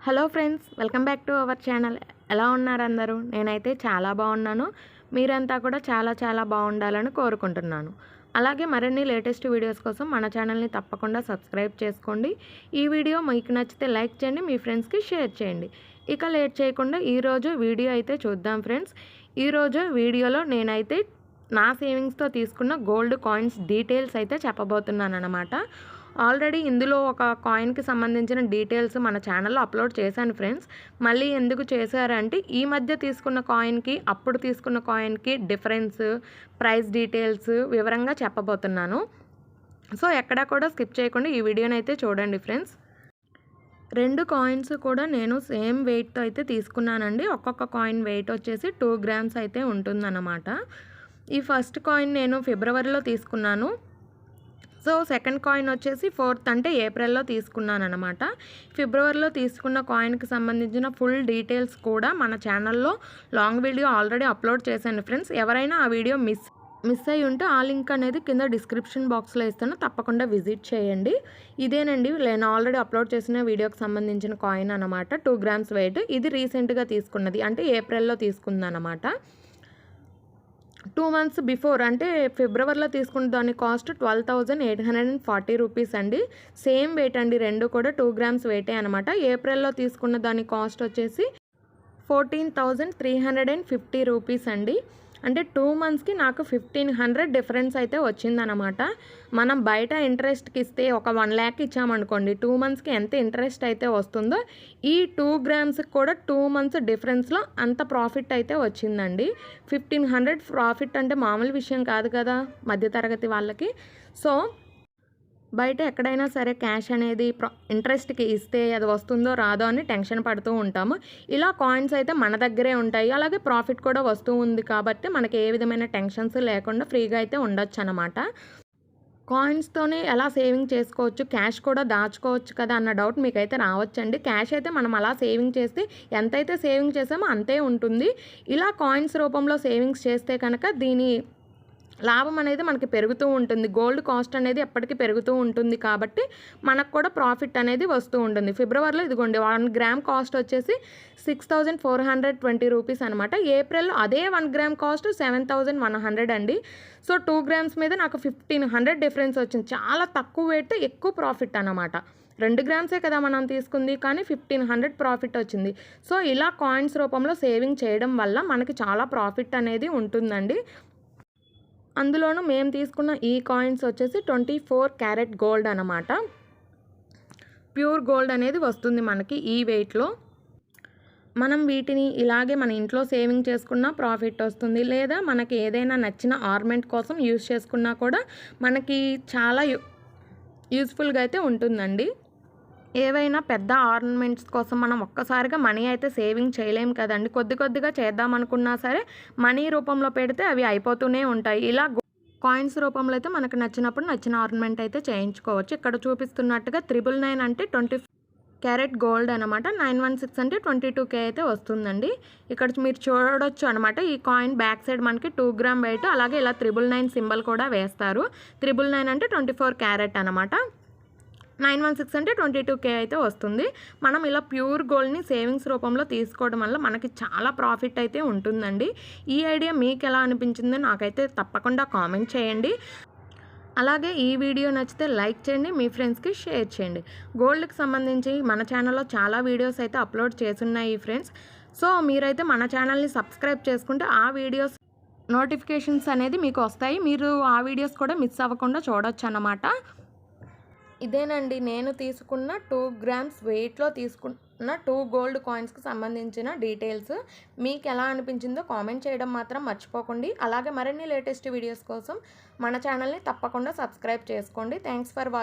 Hello friends, welcome back to our channel. ఎలా ఉన్నారు అందరూ? నేనైతే చాలా బాగున్నాను. మీరంతా కూడా చాలా బాగుండాలని కోరుకుంటున్నాను. అలాగే మరిన్ని లేటెస్ట్ వీడియోస్ కోసం మన ఛానల్ని తప్పకుండా సబ్స్క్రైబ్ చేసుకోండి. ఈ వీడియో మీకు నచ్చితే లైక్ చేయండి, మీ ఫ్రెండ్స్కి షేర్ చేయండి. ఇక లేట్ చేయకుండా ఈరోజు వీడియో అయితే చూద్దాం ఫ్రెండ్స్. ఈరోజు వీడియోలో నేనైతే నా సేవింగ్స్తో తీసుకున్న గోల్డ్ కాయిన్స్ డీటెయిల్స్ అయితే చెప్పబోతున్నాను అన్నమాట. ఆల్రెడీ ఇందులో ఒక కాయిన్కి సంబంధించిన డీటెయిల్స్ మన ఛానల్లో అప్లోడ్ చేశాను ఫ్రెండ్స్. మళ్ళీ ఎందుకు చేశారంటే ఈ మధ్య తీసుకున్న కాయిన్కి అప్పుడు తీసుకున్న కాయిన్కి డిఫరెన్స్, ప్రైస్ డీటెయిల్స్ వివరంగా చెప్పబోతున్నాను. సో ఎక్కడా కూడా స్కిప్ చేయకుండా ఈ వీడియోని అయితే చూడండి ఫ్రెండ్స్. 2 కాయిన్స్ కూడా నేను సేమ్ వెయిట్తో అయితే తీసుకున్నానండి. ఒక్కొక్క కాయిన్ వెయిట్ వచ్చేసి 2 గ్రామ్స్ అయితే ఉంటుందన్నమాట. ఈ ఫస్ట్ కాయిన్ నేను ఫిబ్రవరిలో తీసుకున్నాను. సో సెకండ్ కాయిన్ వచ్చేసి 4th అంటే ఏప్రిల్లో తీసుకున్నాను అనమాట. ఫిబ్రవరిలో తీసుకున్న కాయిన్కి సంబంధించిన ఫుల్ డీటెయిల్స్ కూడా మన ఛానల్లో లాంగ్ వీడియో ఆల్రెడీ అప్లోడ్ చేశాను ఫ్రెండ్స్. ఎవరైనా ఆ వీడియో మిస్ అయ్యి ఉంటే ఆ లింక్ అనేది కింద డిస్క్రిప్షన్ బాక్స్లో ఇస్తాను, తప్పకుండా విజిట్ చేయండి. ఇదేనండి నేను ఆల్రెడీ అప్లోడ్ చేసిన వీడియోకి సంబంధించిన కాయిన్ అనమాట. 2 గ్రామ్స్ వెయిట్. ఇది రీసెంట్గా తీసుకున్నది, అంటే ఏప్రిల్లో తీసుకుందనమాట. 2 మంత్స్ బిఫోర్ అంటే ఫిబ్రవరిలో తీసుకున్న దాని కాస్ట్ 12,840 రూపీస్ అండి. సేమ్ వెయిట్ అండి, 2 కూడా 2 గ్రామ్స్ వెయిటే అనమాట. ఏప్రిల్లో తీసుకున్న దాని కాస్ట్ వచ్చేసి 14,350 రూపీస్ అండి. అంటే 2 మంత్స్కి నాకు 1,500 డిఫరెన్స్ అయితే వచ్చిందనమాట. మనం బయట ఇంట్రెస్ట్కి ఇస్తే ఒక 1 lakh ఇచ్చామనుకోండి, 2 మంత్స్కి ఎంత ఇంట్రెస్ట్ అయితే వస్తుందో ఈ 2 గ్రామ్స్కి కూడా 2 మంత్స్ డిఫరెన్స్లో అంత ప్రాఫిట్ అయితే వచ్చిందండి. 1,500 ప్రాఫిట్ అంటే మామూలు విషయం కాదు కదా మధ్యతరగతి వాళ్ళకి. సో బయట ఎక్కడైనా సరే క్యాష్ అనేది ఇంట్రెస్ట్కి ఇస్తే అది వస్తుందో రాదో అని టెన్షన్ పడుతూ ఉంటాము. ఇలా కాయిన్స్ అయితే మన దగ్గరే ఉంటాయి, అలాగే ప్రాఫిట్ కూడా వస్తూ ఉంది కాబట్టి మనకి ఏ విధమైన టెన్షన్స్ లేకుండా ఫ్రీగా అయితే ఉండొచ్చు అనమాట. కాయిన్స్తోనే ఎలా సేవింగ్ చేసుకోవచ్చు, క్యాష్ కూడా దాచుకోవచ్చు కదా అన్న డౌట్ మీకైతే రావచ్చండి. క్యాష్ అయితే మనం అలా సేవింగ్ చేస్తే ఎంతైతే సేవింగ్ చేసామో అంతే ఉంటుంది. ఇలా కాయిన్స్ రూపంలో సేవింగ్స్ చేస్తే కనుక దీని లాభం అనేది మనకి పెరుగుతూ ఉంటుంది. గోల్డ్ కాస్ట్ అనేది ఎప్పటికీ పెరుగుతూ ఉంటుంది కాబట్టి మనకు కూడా ప్రాఫిట్ అనేది వస్తూ ఉంటుంది. ఫిబ్రవరిలో ఇదిగోండి 1 గ్రామ్ కాస్ట్ వచ్చేసి 6,420 రూపీస్ అనమాట. ఏప్రిల్లో అదే 1 గ్రామ్ కాస్ట్ 7,100 అండి. సో 2 గ్రామ్స్ మీద నాకు 1,500 డిఫరెన్స్ వచ్చింది. చాలా తక్కువ వెయిట్ ఎక్కువ ప్రాఫిట్ అనమాట. 2 గ్రామ్సే కదా మనం తీసుకుంది, కానీ 1,500 ప్రాఫిట్ వచ్చింది. సో ఇలా కాయిన్స్ రూపంలో సేవింగ్ చేయడం వల్ల మనకి చాలా ప్రాఫిట్ అనేది ఉంటుందండి. అందులోనూ మేము తీసుకున్న ఈ కాయిన్స్ వచ్చేసి 24 క్యారెట్ గోల్డ్ అనమాట. ప్యూర్ గోల్డ్ అనేది వస్తుంది మనకి ఈ వెయిట్లో. మనం వీటిని ఇలాగే మన ఇంట్లో సేవింగ్ చేసుకున్నా ప్రాఫిట్ వస్తుంది, లేదా మనకి ఏదైనా నచ్చిన ఆర్నమెంట్ కోసం యూజ్ చేసుకున్నా కూడా మనకి చాలా యూస్ఫుల్గా అయితే ఉంటుందండి. ఏవైనా పెద్ద ఆర్నమెంట్స్ కోసం మనం ఒక్కసారిగా మనీ అయితే సేవింగ్ చేయలేము కదండి. కొద్దిగా చేద్దామనుకున్నా సరే మనీ రూపంలో పెడితే అవి అయిపోతూనే ఉంటాయి. ఇలా కాయిన్స్ రూపంలో అయితే మనకు నచ్చినప్పుడు నచ్చిన ఆర్నమెంట్ అయితే చేయించుకోవచ్చు. ఇక్కడ చూపిస్తున్నట్టుగా 999 అంటే 20 క్యారెట్ గోల్డ్ అనమాట. 916 అంటే 22K అయితే వస్తుందండి. ఇక్కడ మీరు చూడొచ్చు అనమాట. ఈ కాయిన్ బ్యాక్ సైడ్ మనకి 2 గ్రామ్ వెయిట్, అలాగే ఇలా 999 సింబల్ కూడా వేస్తారు. 999 అంటే 24 క్యారెట్ అనమాట. 916 అంటే 22K అయితే వస్తుంది. మనం ఇలా ప్యూర్ గోల్డ్ని సేవింగ్స్ రూపంలో తీసుకోవడం వల్ల మనకి చాలా ప్రాఫిట్ అయితే ఉంటుందండి. ఈ ఐడియా మీకు ఎలా అనిపించిందో నాకైతే తప్పకుండా కామెంట్ చేయండి. అలాగే ఈ వీడియో నచ్చితే లైక్ చేయండి, మీ ఫ్రెండ్స్కి షేర్ చేయండి. గోల్డ్కి సంబంధించి మన ఛానల్లో చాలా వీడియోస్ అయితే అప్లోడ్ చేస్తున్నాయి ఫ్రెండ్స్. సో మీరైతే మన ఛానల్ని సబ్స్క్రైబ్ చేసుకుంటే ఆ వీడియోస్ నోటిఫికేషన్స్ అనేది మీకు వస్తాయి. మీరు ఆ వీడియోస్ కూడా మిస్ అవ్వకుండా చూడొచ్చు అన్నమాట. ఇదేనండి నేను తీసుకున్న 2 గ్రామ్స్ వెయిట్లో తీసుకున్న 2 గోల్డ్ కాయిన్స్కి సంబంధించిన డీటెయిల్స్. మీకు ఎలా అనిపించిందో కామెంట్ చేయడం మాత్రం మర్చిపోకండి. అలాగే మరిన్ని లేటెస్ట్ వీడియోస్ కోసం మన ఛానల్ని తప్పకుండా సబ్స్క్రైబ్ చేసుకోండి. Thanks for watching.